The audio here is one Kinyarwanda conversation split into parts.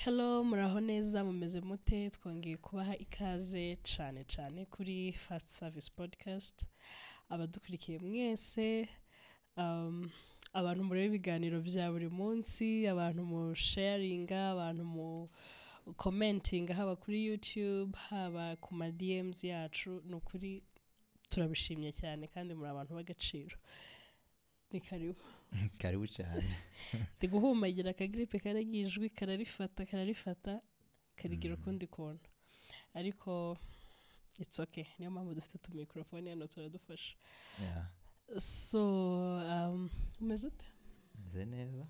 Hello, muraho neza mumeze mute twongeye kubaha ikaze cyane kuri Fast Service Podcast. Abadukurikiye mwese, abantu mureba ibiganiro bya buri munsi, abantu mu sharinga, abantu mu commentinga haba kuri YouTube, haba ku ma DMs yacu, nukuri turabishimye cyane kandi muri abantu b'agaciro. Ni karibu. Karibu cyane. Ndi guhumagira akagripe karagijwi kararifata karigira ukundi kuntu. Ariko it's okay. Niyo mpamvu dufite tu microphone hano turadufasha. Yeah. So, umeze ute? Meze neza.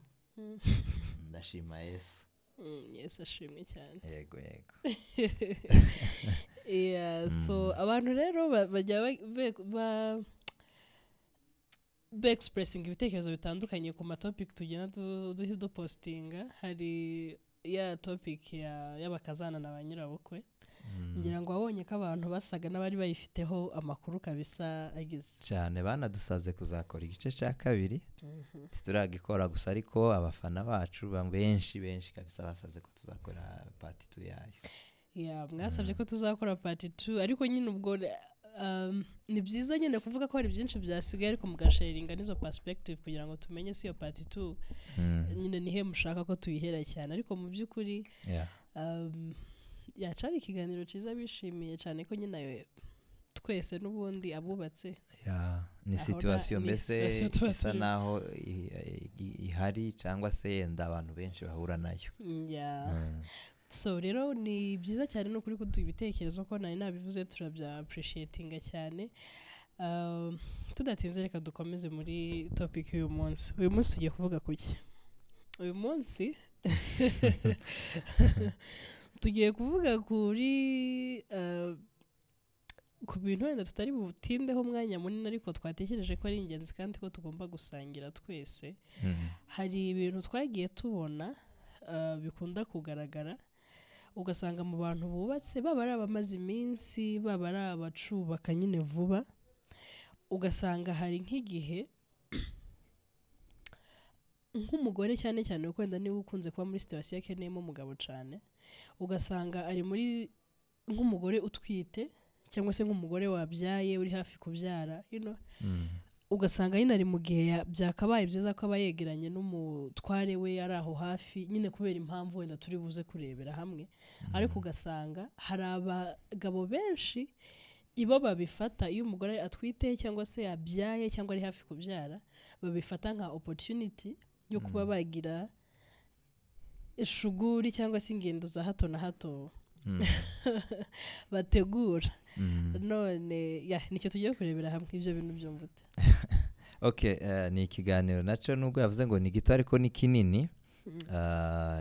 Ndashima Yesu. Yes, ashimwe cyane. Yego. Yeah, so abantu rero bajya expressing ibitekerezo bitandukanye ku matopic tugenda dupostinga. Hari ya topic y'abakazana na banyirabukwe. Ngira ngo wabonye ko abantu basaga n'abari bayifiteho amakuru kabisa agize cyane. Banadusabye kuzakora igice cya kabiri. Turagikora gusa ariko abafana bacu benshi kabisa basabye ko tuzakora part 2 yayo. Yeah, mwasabye ko tuzakora part 2 ariko nyine ubwo ni byiza nyine kuvuga ko hari byinshi byasigaye ariko mugasharinga n'izo perspective kugira ngo tumenye si yo part 2 nyine nihe mushaka ko tuyihera cyane ariko mu by'ukuri yacari ikiganiro cyiza bishimiye cyane ko nyine twese n'ubundi abubatse ni situation mbese isa naho ihari cyangwa se yenda abantu benshi bahura nayo. So rero ni byiza cyane no kuri kuduha ibitekerezo ko nari nabivuze turabya appreciatinga cyane. Tudatinze reka dukomeze muri topic y'uyu munsi. Uyu munsi tugiye kuvuga kuki? Uyu munsi tugiye kuvuga kuri ku bintu wenda tutari butindeho umwanya munini ariko twatekereje ko ari ingenzi kandi ko tugomba gusangira twese. Hari ibintu twagiye tubona bikunda kugaragara ugasanga mu bantu bubatse baba ari abamaze iminsi baba ari abacubaka nyine vuba, ugasanga hari nk'igihe nk'umugore cyane wenda niba ukunze kuba muri situation yakeneyemo umugabo cyane, ugasanga ari muri nk'umugore utwite cyangwa se nk'umugore wabyaye uri hafi kubyara ugasanga nyine ari mu gihe byakabaye byiza ko aba yegeranye n'umutware we ari aho hafi nyine kubera impamvu wenda turi buze kurebera hamwe. Ariko ugasanga hari abagabo benshi ibo babifata iyo umugore atwite cyangwa se yabyaye cyangwa ari hafi kubyara babifata nka opportunity yo kuba bagira ishuguri cyangwa se ingendo za hato na hato bategura. None nicyo tugiye kurebera hamwe ibyo bintu byomvute. Okay, ni ikiganiro naco nubwo yavuze ngo ni gito ariko ni kinini.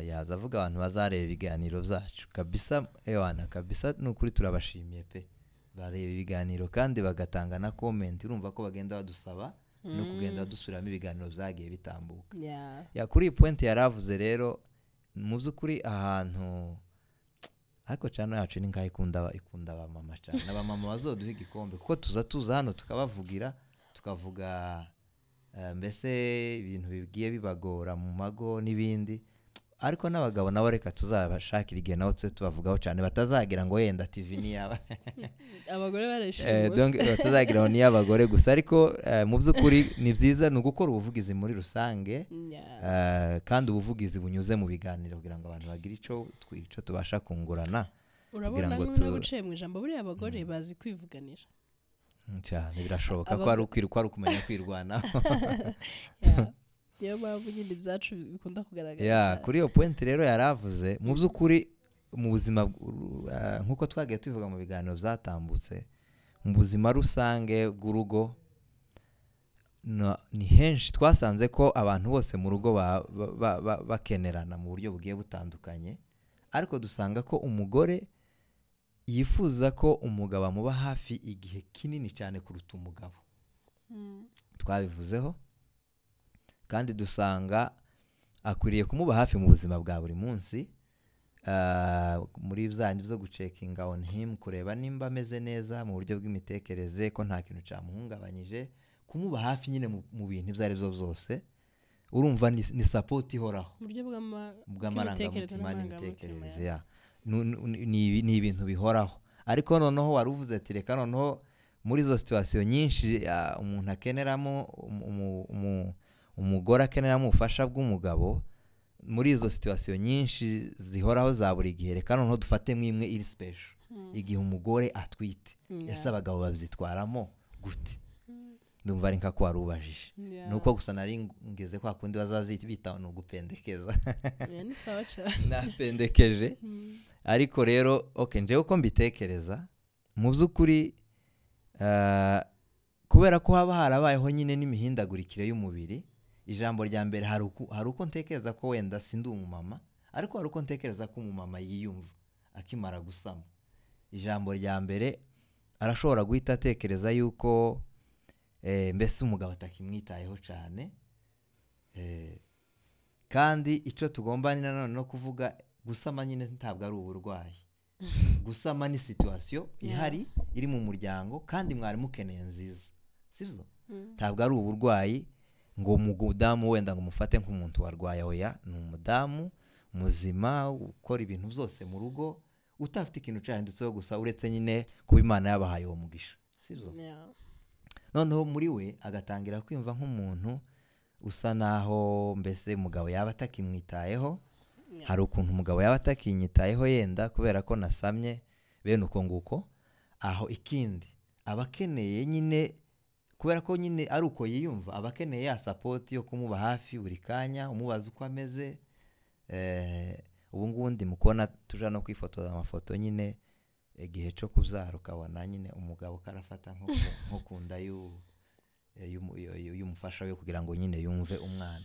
Yaza avuga abantu bazareba ibiganiro byacu kabisa. Kabisa nukuri turabashimiye pe. Bareba ibiganiro kandi bagatanga na comment. Urumva ko bagenda badusaba no kugenda dusubiramo ibiganiro byagiye bitambuka. Kuri point yaravuze rero mu by'ukuri ahantu ariko cyane yacu ni ikunda ba mama cyane. Aba mama bazoduha igikombe kuko tuza hano tukabavugira tukavuga mbese ibintu bigiye bibagora mu mago n'ibindi, ariko n'abagabo nabo reka tuzabashakira igihe naho tubavugaho cyane batazagira ngo yenda TV ni yaba abagore barashimye donc batazagira ngo ni abagore gusa, ariko mu by'ukuri ni byiza no gukora ubuvugizi muri rusange. Kandi ubuvugizi bunyuze mu biganiro kugira ngo abantu bagire ico tubasha kungurana. Urabona ngo guciye mu ijambo buri abagore bazi kwivuganira cyane, birashoboka ko ari ukwiruka kumenya kwirwana. Niyo mpamvu nyine ibyacu bikunda kugaragara. Kuri iyo point rero yaravuze mu by'ukuri mu buzima nk'uko twagiye tubivuga mu biganiro byatambutse, mu buzima rusange bw'urugo ni henshi twasanze ko abantu bose mu rugo bakenerana mu buryo bugiye butandukanye, ariko dusanga ko umugore yifuza ko umugabo amuba hafi igihe kinini cyane kuruta umugabo. Twabivuzeho kandi dusanga akwiriye kumuba hafi mu buzima bwa buri munsi, muri byanyu byo gucekinga on him, kureba nimba ameze neza mu buryo bw'imitekerereze, ko nta kintu cyamuhungabanyije, kumuba hafi nyine mu bintu ibyo ari byo byose, urumva ni support ihoraho mu buryo bw'amarangamutima n'imitekerereze ya ni ibintu bihoraho. Ariko noneho wari uvuze ati reka noneho muri izo situation nyinshi umuntu akeneramo umugore akeneramo ubufasha bw'umugabo, muri izo situation nyinshi zihoraho za buri gihe, reka noneho dufate mwimwe iri special igihe umugore atwite. Ese abagabo babyitwaramo gute? Ndumva ari nka ko warubajije. Nuko gusa nari ngeze kwa kundi bazavyita no gupendekeza. Ni sawa cyane. Napendekeje. Ariko rero okay, nje uko mbitekereza mu by'ukuri kubera ko haba harabayeho nyine n'imihindagurikire y'umubiri. Ijambo rya mbere hari uko ntekereza ko wenda sindi umumama, ariko hari uko ntekereza ko umumama yiyumva akimara gusama. Ijambo rya mbere arashobora guhita atekereza yuko mbese umugabo atakimwitayeho cyane, kandi icyo tugomba ni nanone no kuvuga gusama nyine ntabwo ari uburwayi. Gusama ni situation ihari iri mu muryango kandi mwari mukeneye nziza, sivyo? Ntabwo ari uburwayi ngo umudamu wenda ngo mufate nk'umuntu warwaye. Oya, ni umudamu muzima ukora ibintu byose mu rugo utafite ikintu cyahindutseho gusa uretse nyine kuba Imana yabahaye uwo mugisha, sivyo? Noneho muri we agatangira kwimva nk'umuntu usa naho mbese umugabo yaba atakimwitayeho. Hari ukuntu umugabo yaba atakinyitayeho yenda kubera ko nasamye bene uko nguko. Aho ikindi abakeneye nyine kubera ko nyine ari uko yiyumva, abakeneye ya support yo kumuba hafi buri kanya, umubaza uko ameze. Ubu ngubu ndi mukona tuja no kwifotoza amafoto nyine igihe cyo kubyara, ukabona nyine umugabo karafata nko kunda y'umufasha we kugira ngo nyine yumve umwana.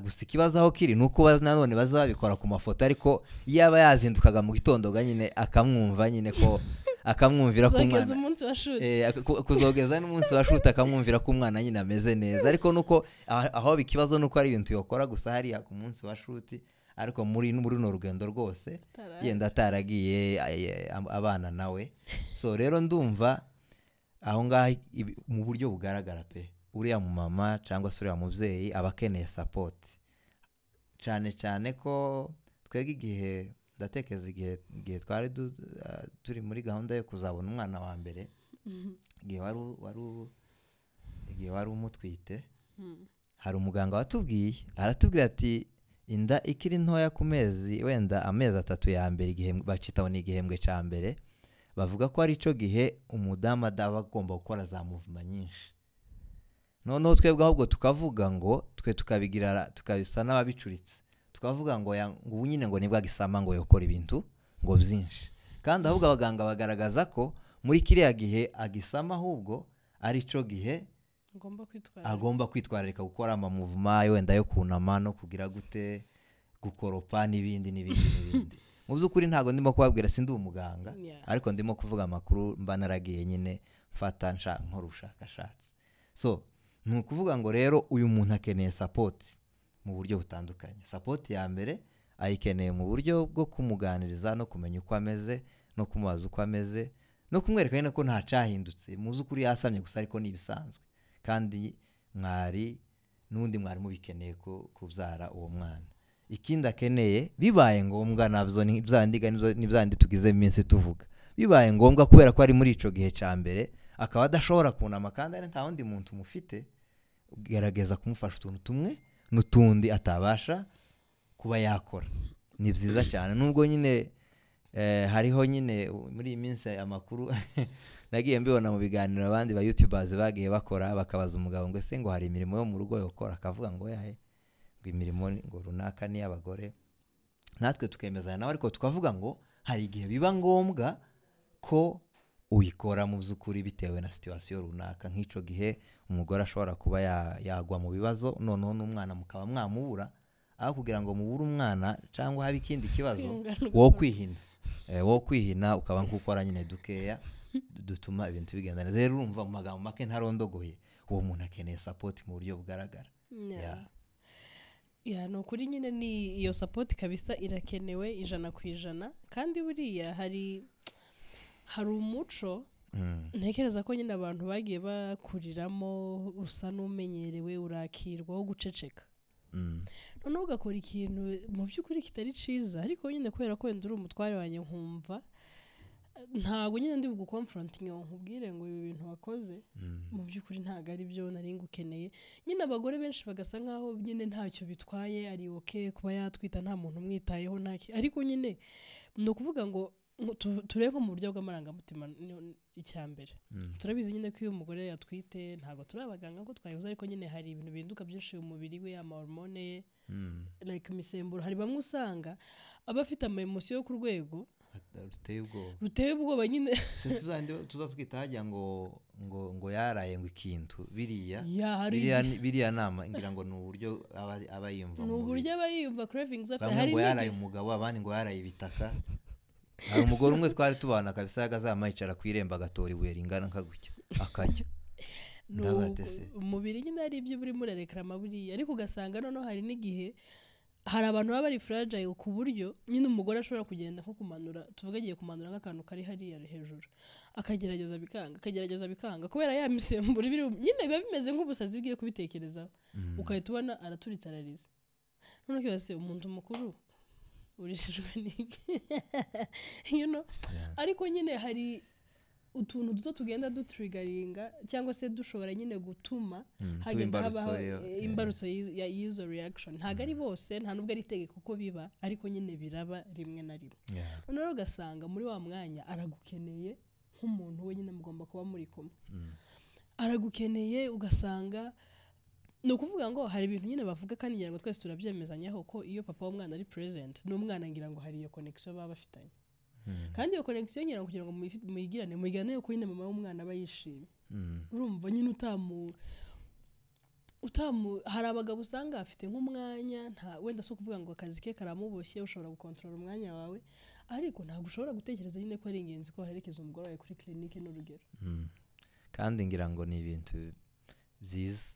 Gusa ikibazo aho kiri nuko nanone bazabikora ku mafoto, ariko yaba yazindukaga mu gitondo nyine akamwumva nyine ko akamwumvira ko umwana kuzogeza n'umunsi wa shoot akamwumvira ko umwana nyine ameze neza. Ariko nuko aho bikibazo nuko ari ibintu yokora gusa hariya ku munsi wa shoot, ariko muri no rugendo rwose yenda ataragiye abana nawe. So rero ndumva aho ngaho mu buryo bugaragara pe uriya mu mama cyangwa se uriya muvyeyi abakeneye support cyane cyane ko twege igihe ndatekeza igihe twari turi muri gahunda yo kuzabona umwana wa mbere, igihe wari umutwite, hari umuganga aratubwira ati inda ikiri ntoya ku mezi wenda amezi 3 ya mbere, igihe bacitaho ni igihembwe cya mbere, bavuga ko ari ico gihe umudamu adaba agomba gukora za movement nyinshi. Noneho twebwe ahubwo tukavuga ngo twe tukabisa n'ababicuritse, tukavuga ngo ubu nyine ngo nibwo agisama ngo yokora ibintu ngo byinshi, kandi ahubwo abaganga bagaragaza ko muri kiriya gihe agisama ahubwo ari ico gihe agomba kwitwararika gukora ama movement wenda yo kunama no kugira gute gukoropa n'ibindi. Mu by'ukuri ntago ndimo kubabwira sindi umuganga, ariko ndimo kuvuga amakuru mba naragiye nyine mfata nk'urushakashatsi. So ni ukuvuga ngo rero uyu muntu akeneye support mu buryo butandukanye. Support ya mbere ayikeneye mu buryo bwo kumuganiriza no kumenya uko ameze no kumubaza uko ameze no kumwereka nyine ko nta cyahindutse. Mu by'ukuri yasamye gusa ariko ni ibisanzwe, kandi n'undi mwari mubikeneye kubyara uwo mwana. Ikindi akeneye bibaye ngombwa nabyo nibyandi tugize iminsi tuvuga, bibaye ngombwa kubera ko ari muri ico gihe cya mbere akaba adashobora kunama kandi ari nta wundi muntu mufite, gerageza kumufasha utuntu tumwe n'utundi atabasha kuba yakora. Ni byiza cyane. Nubwo nyine hariho nyine muri iyi minsi amakuru nagiye mbibona mu biganiro abandi ba YouTubers bagiye bakora, bakabaza umugabo ngo ese ngo hari imirimo yo mu rugo yokora, akavuga ngo yahe ngo imirimo ngo runaka ni y'abagore. Natwe tukemezanya nawe, ariko tukavuga ngo hari igihe biba ngombwa ko uyikora mu by'ukuri bitewe na situation runaka. Nk'ico gihe umugore ashobora kuba yagwa mu bibazo, noneho n'umwana mukaba mwamubura, aho kugira ngo mubure umwana cyangwa habe ikindi kibazo wo kwihina ukaba nk'ukora nyine dukeya dutuma ibintu bigenda neza. Rero urumva mu magambo make ntarondogoye, uwo muntu akeneye support mu buryo bugaragara. No kuri nyine ni iyo support kabisa irakenewe 100%, kandi buriya hari umuco ntekereza ko nyine abantu bagiye bakuriramo usa n'umenyerewe urakirwa wo guceceka. noneho ugakora ikintu mu by'ukuri kitari ciza ariko nyine kubera ko wenda uri umutware wanjye nkumva ntabwo nyine ndi bugukonfronting ngo nkubwire ngo ibi bintu wakoze mu by'ukuri ntabwo ari byo nari ngukeneye nyine abagore benshi bagasa nkaho nyine ntacyo bitwaye ari okay kuba yatwita nta muntu umwitayeho ntaki ariko nyine ni ukuvuga ngo turebe mu buryo bw'amarangamutima icyambere turabizi nyine ko iyo umugore yatwite ntabwo turi abaganga ko twayivuze ariko nyine hari ibintu bihinduka byinshi mu mubiri we amahormone ye like imisemburo hari bamwe usanga aba afite ama emotion yo ku rwego ruteye ubwoba nyine tuzatwita hajya ngo yaraye ngo ikintu biriya nama ngira ngo ni uburyo aba yumva ni uburyo aba yumva cravings afite hari ngo yaraye umugabo abandi ngo yaraye ibitaka hari umugore umwe twari tubana kabisa yagazama yicara ku irembo agatora ibuye ringana nkagutya akajya umubiri nyine hari ibyo burimo urarekarama buriya ariko ugasanga noneho hari n'igihe hari abantu baba bari fragile ku buryo nyine umugore ashobora kugenda nko kumanura tuvuga agiye kumanura nk'akantu kari hariya hejuru akagerageza bikanga kubera ya misemburo nyine biba bimeze nk'ubusazi ugiye kubitekerezaho ukahita ubona araturitse ararize noneho kibase umuntu mukuru urishijwe n'iki ariko nyine hari utuntu duto tugenda dutrigaringa cyangwa se dushobora nyine gutuma hagenda habaho imbarutso y'izo reaction ntabwo ari bose nta nubwo ari itegeko ko biba ariko nyine biraba rimwe na rimwe noneho ugasanga muri wa mwanya aragukeneye nk'umuntu we nyine mugomba kuba muri kumwe aragukeneye ugasanga ni ukuvuga ngo hari ibintu nyine bavuga kandi ngira ngo twese turabyemezanyaho ko iyo papa w'umwana ari present n'umwana ngira ngo hari iyo connection baba bafitanye kandi iyo connection ngira ngo kugira ngo muyigirane yuko nyine mama w'umwana aba yishimye urumva nyine hari abagabo usanga afite nk'umwanya wenda si ukuvuga ngo akazi ke karamuboshye ushobora gukontorora umwanya wawe ariko ntabwo ushobora gutekereza nyine ko ari ingenzi ko waherekeza umugore wawe kuri clinique n'urugero kandi ngira ngo ni ibintu byiza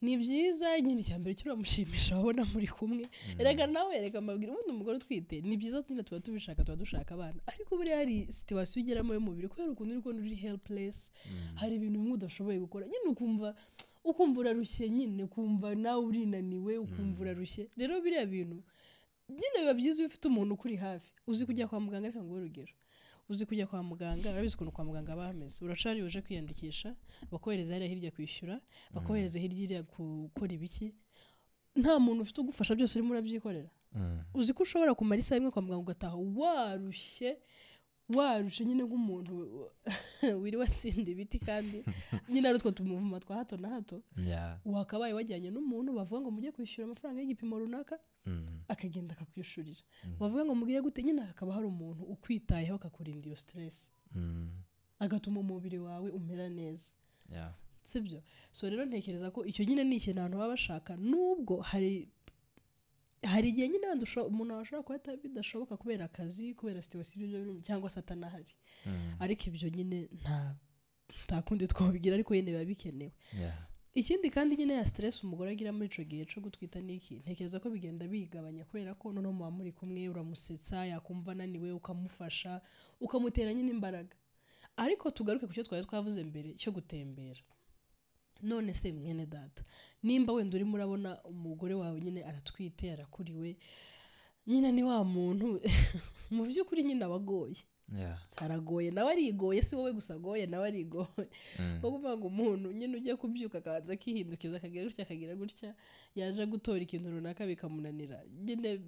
ni byiza nyine cyambere cyuramushimisha wabona muri kumwe erega nawe erega mabwira ubundi umugore utwite ni byiza nyine tuba dushaka abana ariko buri hari situation ugeramo yo mubiri kubera ukuntu uri helpless hari ibintu bimwe udashoboye gukora nyine ukumva urarushye nyine ukumva nawe urinaniwe ukumva urarushye rero biriya bintu nyine biba byiza iyo ufite umuntu ukuri hafi uzi kujya kwa muganga reka ngo urugero uzi kujya kwa muganga urabizi ukuntu kwa muganga bahameze uracari uje kwiyandikisha bakohereza hariya hirya kwishyura bakohereza hirya gukora ibiki nta muntu ufite ugufasha byose urimo urabyikorera uzi ko ushobora kumara isaha imwe kwa muganga ugataha warushye nyine nk'umuntu wiriwe atsinda ibiti kandi nyine ari utwo tumuvuma twa hato na hato wakabaye wajyanye n'umuntu bavuga ngo mujye kwishyura amafaranga y'igipimo runaka akagenda akakwishurira bavuga ngo mugire gute nyine hakaba hari umuntu ukwitayeho akakurinda iyo stress agatuma umubiri wawe umera neza sibyo so rero ntekereza ko icyo nyine ni ikintu abantu baba bashaka nubwo hari igihe nyine umuntu ashobora kuba bidashoboka kubera akazi kubera situation cyangwa se atanahari ariko ibyo nyine nta kundi twabigira ariko nyine biba bikenewe ikindi kandi nyine ya stress umugore agira muri ico gihe cyo gutwita niki ntekereza ko bigenda bigabanya kubera ko noneho muba muri kumwe uramusetsa yakumva naniwe ukamufasha ukamutera nyine imbaraga ariko tugaruke ku cyo twari twavuze mbere cyo gutembera none se mwene data nimba wenda urimo urabona umugore wawe nyine aratwite arakuriwe nyine ni wa muntu mu by'ukuri nyine abagoye aragoye nawe arigoye si wowe gusa agoye nawe arigoye nko kuvuga ngo umuntu nyine ujya kubyuka akabanza akihindukiza akagira gutya yaje gutora ikintu runaka bikamunanira nyine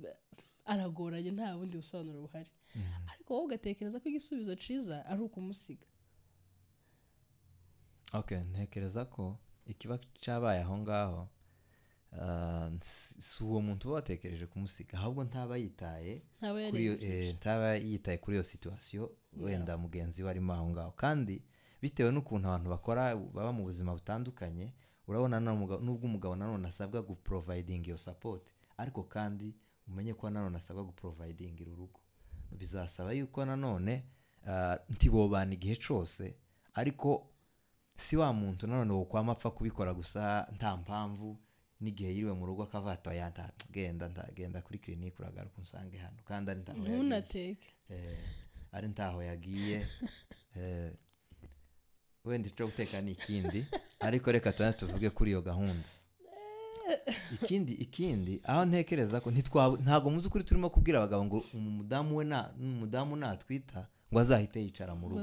aragoranye nta bundi busobanuro buhari ariko wowe ugatekereza ko igisubizo ciza ari ukumusiga ntekereza ko ikiba cyabaye aho ngaho si uwo muntu uba watekereje kumusiga ahubwo ntaba yitaye kuri iyo situation wenda mugenzi we arimo aho ngaho kandi bitewe n'ukuntu abantu bakora baba mu buzima butandukanye urabona n'ubwo umugabo nanone asabwa guproviding iyo support ariko kandi umenye ko nanone asabwa guproviding urugo bizasaba yuko nanone ntibobana igihe cyose ariko si wa muntu nanone wo kwama apfa kubikora gusa nta mpamvu n'igihe yiriwe mu rugo akavata genda kuri clinique uragaruka unsange hano kandi ari ntaho yagiye wenda icyo guteka ni ikindi ariko reka tuvuge kuri iyo gahunda ikindi aho ntekereza ko ntago muzi ukuri turimo kubwira abagabo ngo umudamu natwita ngo azahite yicara mu rugo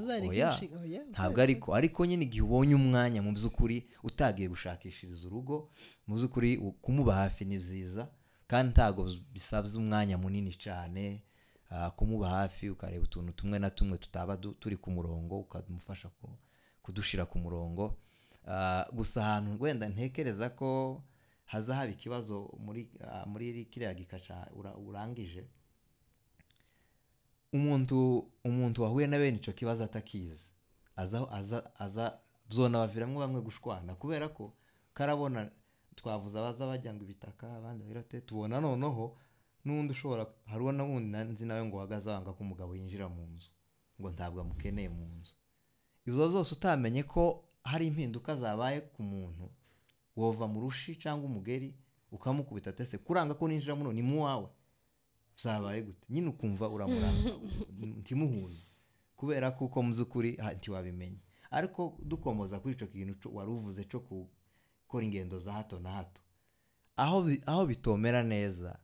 ntabwo ariko nyine igihe ubonye umwanya mu by'ukuri utagiye gushakishiriza urugo mu by'ukuri kumuba hafi ni byiza kandi ntago bisabye umwanya munini cyane kumuba hafi ukareba utuntu tumwe na tumwe tutaba turi ku murongo ukamufasha kudushira ku murongo gusa ahantu wenda ntekereza ko haza haba ikibazo muri kiriya gikaca urangije umuntu wahuye na bene icyo kibazo atakizi aza byona baviramwo bamwe gushwana kubera ko karabona twavuze abaza bajya ngo ibitaka abandi bahirote tubona noneho n'undi ushobora hariho n'undi nzi nawe ngo uhagaze wanga ko umugabo yinjira mu nzu ngo ntabwo amukeneye mu nzu izo zose utamenye ko hari impinduka zabaye ku muntu wova mu rushi cyangwa umugeri ukamukubita tese kuranga ko ninjira muno ni mu wawe zabaye gute nyine ukumva uramuranga ntimuhuze kubera kuko mu by'ukuri ntiwabimenye ariko dukomoza kuri icyo kintu wari uvuze cyo gukora ingendo za hato na hato aho bitomera neza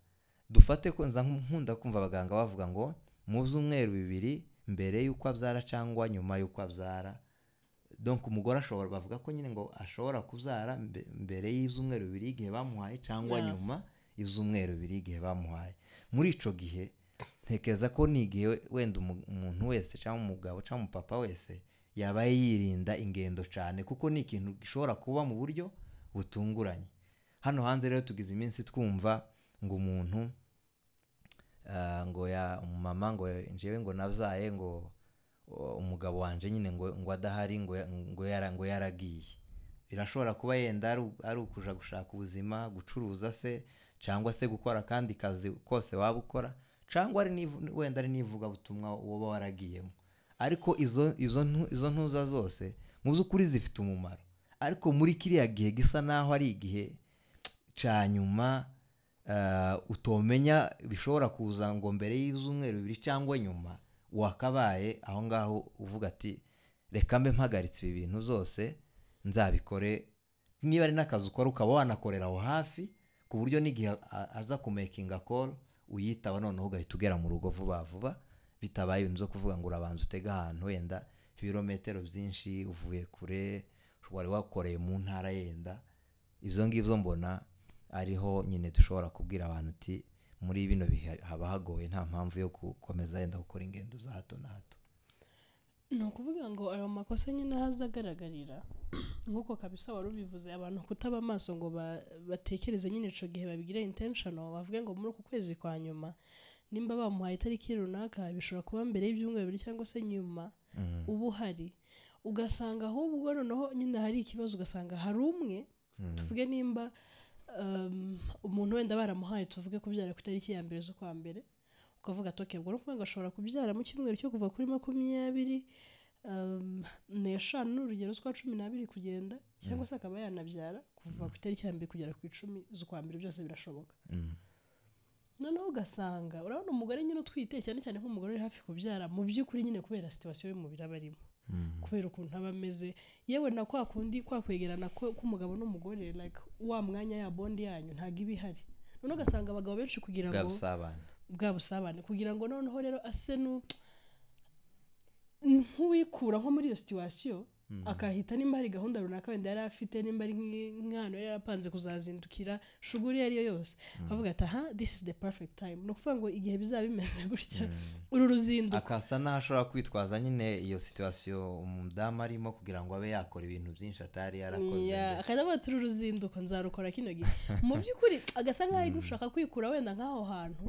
dufate ko nkunda kumva abaganga bavuga ngo mu byumweru 2 mbere y'uko abyara cyangwa nyuma y'uko abyara donc umugore ashobora bavuga ko nyine ngo ashobora kubyara mbere y'izumweru 2 igihe bamuhaye cyangwa nyuma y'izumweru 2 igihe bamuhaye muri ico gihe ntekereza ko nigihe wenda umuntu wese cyangwa umugabo cyangwa umupapa wese yabaye yirinda ingendo cyane kuko ni ikintu gishobora kuba mu buryo butunguranye hano hanze rero tugize iminsi twumva ngo umuntu ngo umumama ngo njewe ngo navyaye ngo umugabo wanje nyine ngo adahari ngo yaragiye birashobora kuba yenda ari ukuja gushaka ubuzima gucuruza se cyangwa se gukora kandi kazi kose waba ukora cyangwa ari wenda ari nivuga butumwa woba waragiyemo ariko izo ntuza zose mu by'ukuri zifite umumaro ariko muri kiriya gihe gisa naho ari igihe cyanyuma utomenya bishobora kuza ngo mbere y'izumweru 2 cyangwa nyuma wakabaye aho ngaho uvuga ati reka mbe mpagaritse ibi bintu zose nzabikore niba ari n'akazi ukora ukaba wanakorera aho hafi ku buryo n'igihe aza kumakinga call uyitaba noneho ugahita ugera mu rugo vuba bitabaye ibintu zo kuvuga ngo urabanza utega ahantu wenda ibirometero byinshi uvuye kure wari wakoreye mu ntara yenda ibyo ngibyo mbona ariho nyine dushobora kubwira abantu uti muri bino haba hagoye nta mpamvu yo gukomeza yenda gukora ingendo za hato na hato ni ukuvuga ngo ayo makosa nyine hazagaragarira nk'uko kabisa wari ubivuze abantu kutaba amaso ngo batekereze nyine ico gihe babigire intentional bavuge ngo muri uku kwezi kwa nyuma nimba bamuhaye itariki runaka bishobora kuba mbere y'ibyumweru 2 cyangwa se nyuma ubu hari ugasanga ahubwo noneho nyine hari ikibazo ugasanga hari umwe tuvuge nimba umuntu wenda baramuhaye tuvuge kubyara ku itariki ya mbere z'ukwa mbere ukavuga atoke ubwo nukuvuga ngo ashobora kubyara mu cyumweru cyo kuva kuri 20 n'eshanu n'urugero z'ukwa 12 kugenda cyangwa se akaba yanabyara kuva ku itariki ya mbere kugera ku 10 z'ukwa mbere byose birashoboka noneho ugasanga urabona umugore nyine utwite cyane cyane nk'umugore uri hafi kubyara mu by'ukuri nyine kubera situation y'umubiri abarimo kubera ukuntu aba ameze yewe na kwa kundi kwegerana k'umugabo n'umugore like wa mwanya ya bondi yanyu ntago ibihari noneho ugasanga abagabo benshi kugira ngo bwa busabane kugira ngo noneho rero ase nk'uwikura nko muri iyo situation akahita nimba hari gahunda runaka wenda yari afite nimba ari nk'ahantu yari yarapanze kuzazindukira shuguri yari yo yose akavuga ati this is the perfect time no kuvuga ngo igihe bizaba bimeze gutya uru ruzinduko akasa n'ashobora kwitwaza nyine iyo situation umudamu arimo kugira ngo abe yakora ibintu byinshi atari yarakoze akadavuga ati uru ruzinduko nzarukora kino gihe mu by'ukuri agasa nk'aho ari gushaka kwikura wenda nk'aho hantu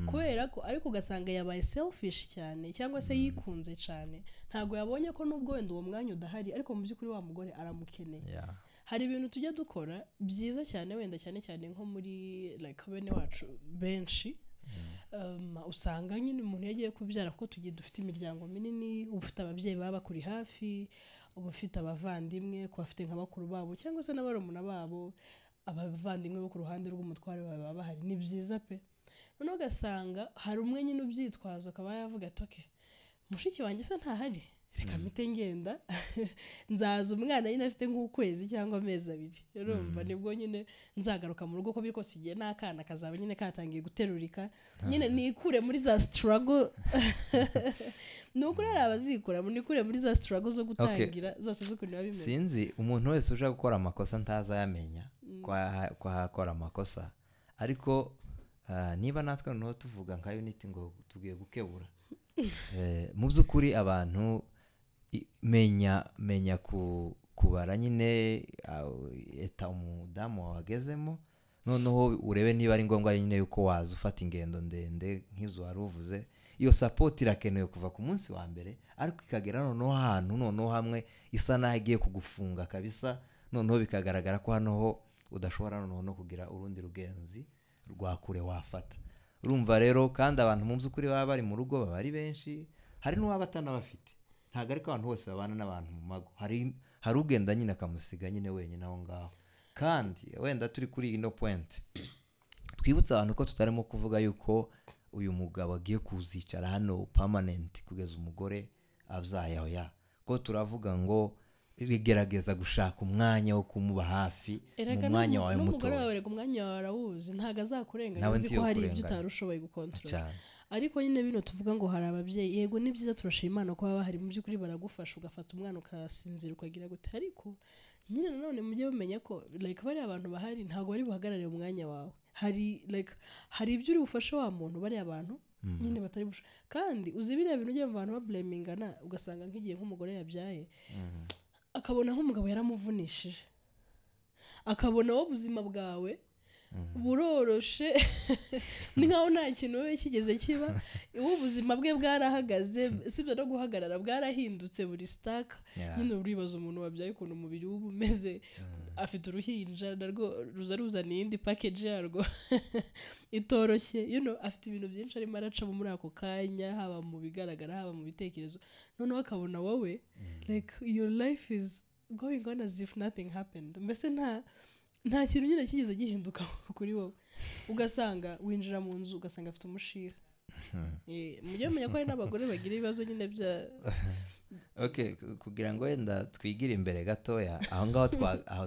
kubera ko ariko ugasanga yabaye selfish cyane cyangwa se yikunze cyane ntago yabonye ko nubwo wenda uwo mwanya udahari ariko mu by'ukuri wa mugore aramukeneye hari ibintu tujya dukora byiza cyane wenda cyane nko muri like bene wacu benshi usanga nyine umuntu yagiye kubyara kuko tugiye dufite imiryango minini ufite ababyeyi baba kuri hafi ufite abavandimwe ko bafite nka bakuru babo cyangwa se n'abarumuna babo abavandimwe bo ku ruhande rw'umutware baba bahari ni byiza pe noneho ugasanga hari umwe nyine ubyitwaza akaba yavuga ati okay mushiki wanjye se ntahari reka mpite ngenda nzaza umwana nyine afite nk'ukwezi cyangwa amezi abiri urumva nibwo nyine nzagaruka mu rugo ko biri kose igihe n'akana kazaba nyine katangiye guterurika nyine nikure muri za struggle nukuri hari abazikura nikure muri za struggle zo gutangira zose z'ukuntu biba bimeze. Sinzi umuntu wese uje gukora amakosa ntazayamenya kwa hakora amakosa ariko niba natwe noneho tuvuga nka Unity ngo tugiye gukebura mu by'ukuri abantu menya kubara nyine eta umudamu wagezemo noneho urebe niba ari ngombwa nyine yuko waza ufata ingendo ndende nk'izo wari uvuze. Iyo support irakenewe kuva ku munsi wa mbere ariko ikagera noneho ahantu noneho hamwe isa naho igiye kugufunga kabisa noneho bikagaragara ko hano ho udashobora noneho no kugira urundi rugenzi rwakure wafata. Urumva rero kandi abantu mu by'ukuri baba bari mu rugo baba ari benshi hari n'uwaba atanabafite ntabwo ariko abantu bose babana n'abantu mu mago hari ugenda nyine akamusiga nyine wenyine aho ngaho. Kandi wenda turi kuri ino point twibutsa abantu ko tutarimo kuvuga yuko uyu mugabo agiye kuzicara hano permanent kugeza umugore abyaye aho ya ko turavuga ngo rigerageza gushaka umwanya wo kumuba hafi mu mwanya wawe muto. Umugore wawe rega umwanya wawe arawuzi ntago azakurenganya uzi ko hari ibyo utarushoboye gukontrola ariko nyine bino tuvuga ngo hari ababyeyi yego ni byiza turashima Imana ko baba hari mu by'ukuri baragufasha ugafata umwana ukasinzira ukagira gute ariko nyine nanone mujye bumenya ko like bari abantu bahari ntago bari buhagarare mu mwanya wawe hari ibyo uri bufashe wa muntu bari abantu nyine batari busha kandi uzi biriya bintu ugiye mu bantu bablamingana ugasanga nk'igihe nk'umugore yabyaye akabona nk'umugabo yaramuvunishije akabona wo buzima bwawe buroroshe ni nkaho nta kintu we kigeze kiba ubuzima bwe bwarahagaze sibyo no guhagarara bwarahindutse buri stack nyine uribaza umuntu wabyaye ukuntu umubiri w'ubu umeze afite uruhinja narwo ruzaniye indi package yarwo itoroshye afite ibintu byinshi arimo aracamo muri ako kanya haba mu bigaragara haba mu bitekerezo noneho akabona wowe like your life is going on as if nothing happened mbese nta kintu nyine kigeze gihinduka kuri wowe ugasanga winjira mu nzu ugasanga afite umushiha mujye mumenya ko hari n'abagore bagira ibibazo nyine bya kugira ngo wenda twigire imbere gatoya aho ngaho aho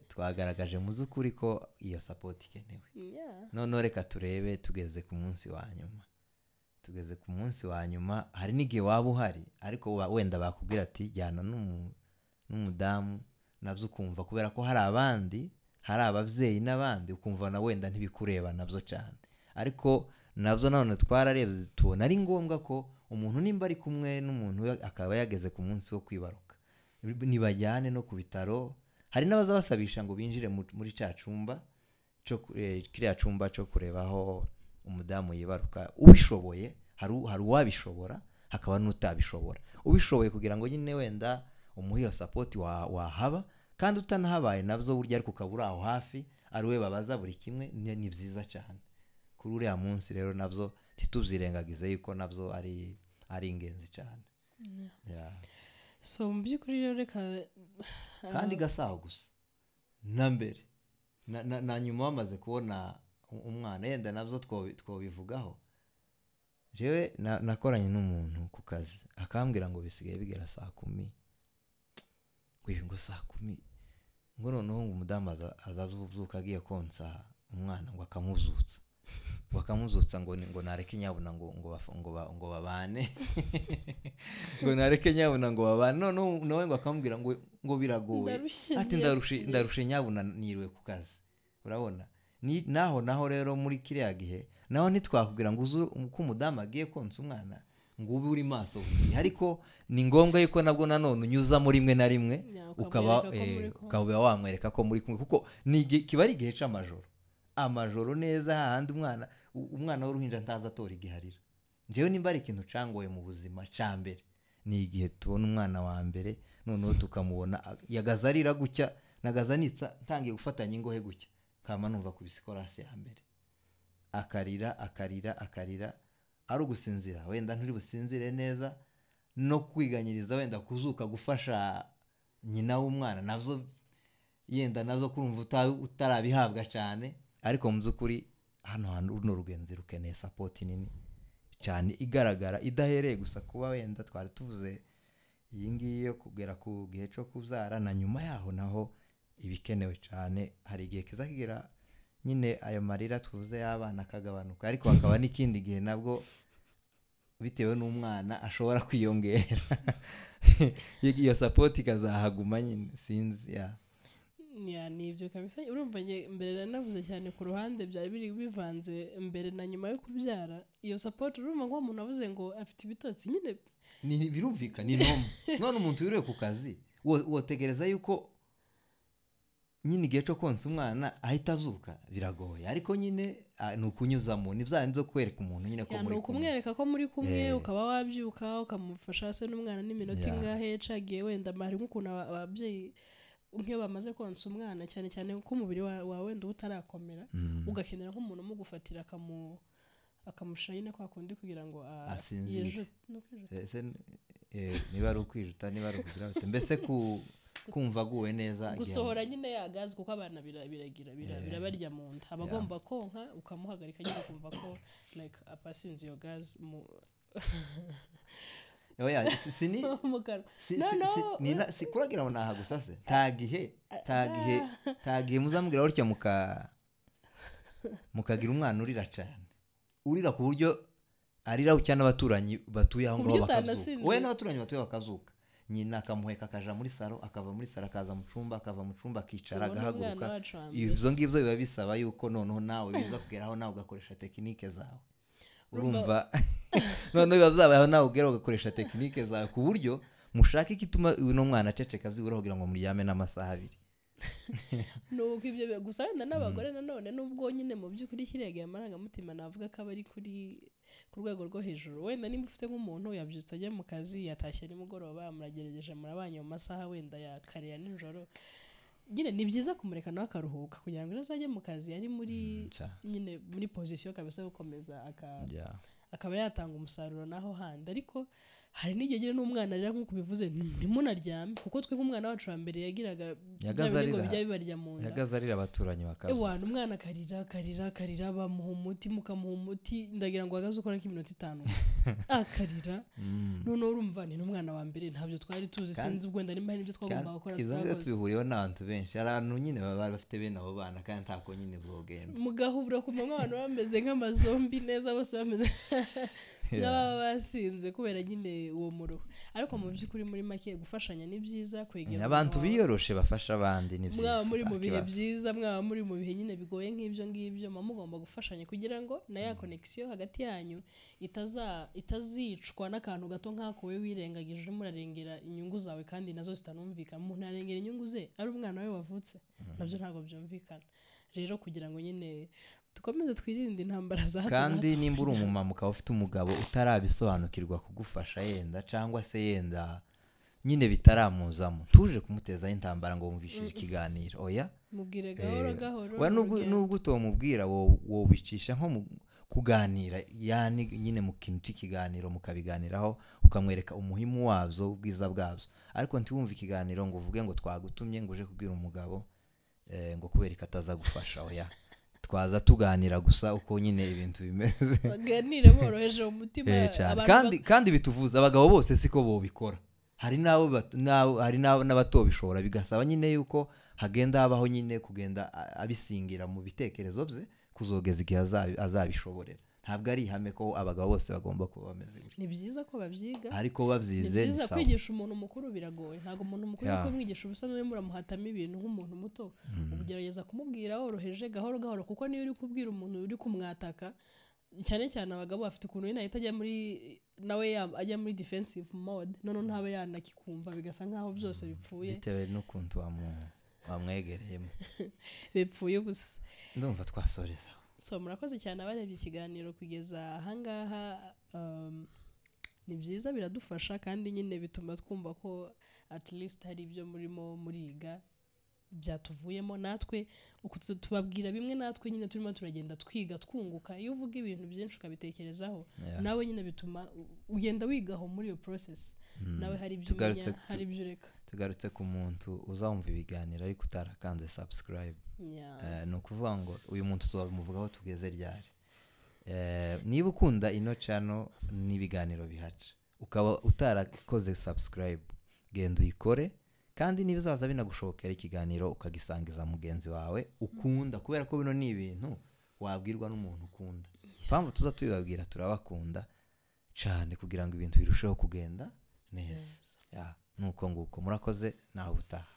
twagaragaje mu z'ukuri ko iyo support ikenewe none reka turebe tugeze ku munsi wa nyuma hari n'igihe waba uhari ariko wenda bakubwira ati jyana n'umudamu nabyo ukumva kubera ko hari ababyeyi n'abandi ukumva na wenda ntibikureba nabyo cyane ariko nabyo none twararebye tubona ari ngombwa ko umuntu nimba ari kumwe n'umuntu akaba yageze ku munsi wo kwibaruka nibajyane no ku bitaro. Hari n'abaza basabisha ngo binjire muri cya cyumba kiriya cyumba cyo kurebaho umudamu yibaruka ubishoboye hari uwabishobora hakaba n'utabishobora ubishoboye kugira ngo nyine wenda umuhe iyo support wahaba kandi utanahabaye nabyo burya ariko ukabura aho hafi ari we babaza buri kimwe ni byiza cyane kuri uriya munsi rero nabyo titubyirengagize yuko nabyo ari ingenzi cyane. So mu by'ukuri rero reka kandi gasaho gusa na mbere na nyuma wamaze kubona umwana yenda nabyo twobivugaho jewe nakoranye n'umuntu ku kazi akambwira ngo bisigaye bigera 10:00 ngo 10:00 ngo noneho umudamu azavuka agiye konsa umwana ngo akamuzutsa ngo nareke nyabuna ngo babane ngo nareke nyabuna ngo babane noneho nawe ngo akambwira ngo biragoye ati ndarushe nyabuna niriwe ku kazi. Urabona naho rero muri kiriya gihe naho ntitwakubwira ngo uko umudamu agiye konsa umwana ngo ube uri maso buri ariko ni ngombwa yuko nabwo nanone unyuza muri rimwe na rimwe ukaba wamwereka ko muri kumwe kuko kiba ari igihe c'amajoro neza hahandi umwana w'uruhinja ntaza atora igiharira. Njyewe nimba ari ikintu cangoye mu buzima ca mbere ni igihe tubona umwana wa mbere noneho tukamubona yagazarira gutya nagazanitsa ntangiye gufatanya ingohe gutya kama numva ku bisikorasi ya mbere akarira ari ugusinzira wenda nturi businzire neza no kwiganyiriza wenda kuzuka gufasha nyina w'umwana navyo yenda navyo kurumva utarabihabwa cyane ariko mu by'ukuri hano runo rugenzi rukeneye support nini cyane igaragara idahereye gusa kuba wenda twari tuvuze iyi ngiyi yo kugera ku gihe cyo kubyara na nyuma yaho naho ibikenewe cyane. Hari igihe kiza kigera nyine ayo marira tuvuze y'abana akagabanuka, ariko hakaba n'ikindi gihe nabwo bitewe n'umwana ashobora kwiyongera iyo support ikazahaguma nyine sinzi ya ni ibyo kabisa. Urumva mbere navuze cyane ku ruhande byari biri bivanze mbere na nyuma yo kubyara iyo support. Urumva ngo umuntu avuze ngo afite ibitotsi nyine ni birumvika ni none umuntu yuriye ku kazi wotegereza yuko nyine igihe cyo konsa umwana ahita azuka biragoye, ariko nyine ni ukunyuzamo ni bya nzo kwereka umuntu nyine ko muri kumwereka ko muri kumwe ukaba wabyuka ukamufasha se n'umwana n'iminota ingahe cagiye wenda mari nk'ukuntu ababyeyi nk'iyo bamaze konsa umwana cyane cyane kuko umubiri wawe wenda utarakomera ugakenera nk'umuntu mu gufatira akamusha nyine kwa kundi kugira ngo yejute niba ari ukwijuta niba ari ukugira mbese kumva aguwe neza gusohora nyine yagazi kuko abana birabarya mu nda abagomba konka ukamuhagarika nyine kumva ko like apasinze iyo gas mu oya sikuragira ngo naha gusa se tagihe muzamubwira gutya mukagira umwana urira cyane urira ku buryo arira cyane abaturanyi batuye aho ngaho bakazuka we n'abaturanyi batuye bakazuka nyina akamuheka akaja muri saro akava muri saro akaza mu cumba akava mu cumba akicara agahaguruka. Ibyo ngibyo biba bisaba yuko noneho nawe biza kugeraho nawe ugakoresha tekinike zawe urumva noneho biba byabayeho nawe ugera ugakoresha tekinike zawe ku buryo mushaka ikituma uno mwana aceceka byibura kugira ngo muryame n'amasaha 2 nuko ibyo gusa wenda n'abagore nanone nubwo nyine mu by'ukuri kirege amarangamutima navuga ko abari ku rwego rwo hejuru. Wenda nimba ufite nk'umuntu yabyutse ajya mu kazi yatashye nimugoroba muragerageje murabanye mu masaha wenda ya kare ya nijoro, nyine ni byiza kumureka nawe akaruhuka kugira ngo azajye mu kazi ari muri nyine muri position kabisa gukomeza akaba yatanga umusaruro naho handi. Ariko hari n'igihe n'umwana arira nk'uko bivuze ntimunaryame kuko twe nk'umwana wacu wa mbere yagiraga byabingo bijya bibarya mu nda yagazarira abaturanyi bakaza umwana akarira bamuha umuti mukamuha umuti ndagira ngo agaze ukora nk'iminota 5 gusa akarira none urumva ni n'umwana wa mbere ntabyo twari tuzi sinzi ubwo nda nimba n'ibyo twagomba gukora twakoze twihuriyeho n'abantu benshi abantu nyine baba bafite bene abo bana kandi ntako nyine bwogenda mugahubura ku mama abantu bameze nk'amazombi neza bose bameze n'ababa basinze kubera nyine uwo muruho. Ariko mu by'ukuri muri make gufashanya ni byiza kwegera abantu biyoroshe bafasha abandi ni byiza. Mwaba muri mu bihe byiza mwaba muri mu bihe nyine bigoye nk'ibyo ngibyo mugomba gufashanya kugira ngo na ya connection hagati yanyu itazicwa n'akantu gato nk'ako we wirengagije murarengera inyungu zawe kandi nazo zitanumvikana. Umuntu arengera inyungu ze ari umwana we wavutse nabyo ntago byumvikana. Rero kugira ngo nyine tukomeze twirinde intambara za kandi nimba uri umumama ukaba ufite umugabo utarabisobanukirwa kugufasha yenda cyangwa se yenda nyine bitaramuzamo tuje kumuteza intambara ngo wumvishije ikiganiro oya mubwire gahoro nubwo utomubwira wo bicisha nko kuganira yani nyine mu kintu cy'ikiganiro mukabiganiraho ukamwereka umuhimu wabyo ubwiza bwabyo. Ariko ntiwumve ikiganiro ngo uvuge ngo twagutumye ngo uje kubwira umugabo ngo kubera ikataza gufasha oya twaza tuganira gusa uko nyine ibintu bimeze baganire boroheje umutima kandi bituvuza abagabo bose siko bo bikora. Hari nabo n'abatobishobora bigasaba nyine yuko hagenda habaho nyine kugenda abisingira mu bitekerezo bye kuzogeza igihe azabishoborera. Ntabwo ari ihame ko abagabo bose bagomba kuba bameze gutyo. Ni byiza ko babyiga ariko babyize ni sawa. Kwigisha umuntu mukuru biragoye ntago umuntu mukuru ko mwigisha ubusanzwe muramuhatama ibintu nk'umuntu muto ugerageza kumubwira woroheje gahoro kuko niyo uri kubwira umuntu uri kumwataka cyane cyane abagabo bafite ukuntu yina itajya muri nawe ajya muri defensive mode none ntabe yanakikumva bigasa nkaho byose bipfuye bitewe n'ukuntu wamwegereyemo bipfuye ubusa. Ndumva twasoreza so murakoze cyane abarebye ikiganiro kugeza ahangaha. Ni byiza biradufasha kandi nyine bituma twumva ko at least hari ibyo murimo muriga byatuvuyemo natwe tubabwira bimwe natwe nyine turimo turagenda twiga twunguka. Iyo uvuga ibintu byinshi ukabitekerezaho nawe nyine bituma ugenda wigaho muri iyo process nawe hari ibyo umenya hari ibyo ureka. Tugarutse ku muntu uzumva ibiganiro ariko utarakanze subscribe ni ukuvuga ngo uyu muntu tuzamuvugaho tugeze ryari niba ukunda ino channel n'ibiganiro bihaca ukaba utarakoze subscribe genda uyikore kandi niba uzaza binagushokera ikiganiro ukagisangiza mugenzi wawe ukunda kubera ko bino ni ibintu wabwirwa n'umuntu ukunda mpamvu tuza tubibabwira turabakunda cyane kugira ngo ibintu birusheho kugenda neza nuko nguko murakoze nawe utaha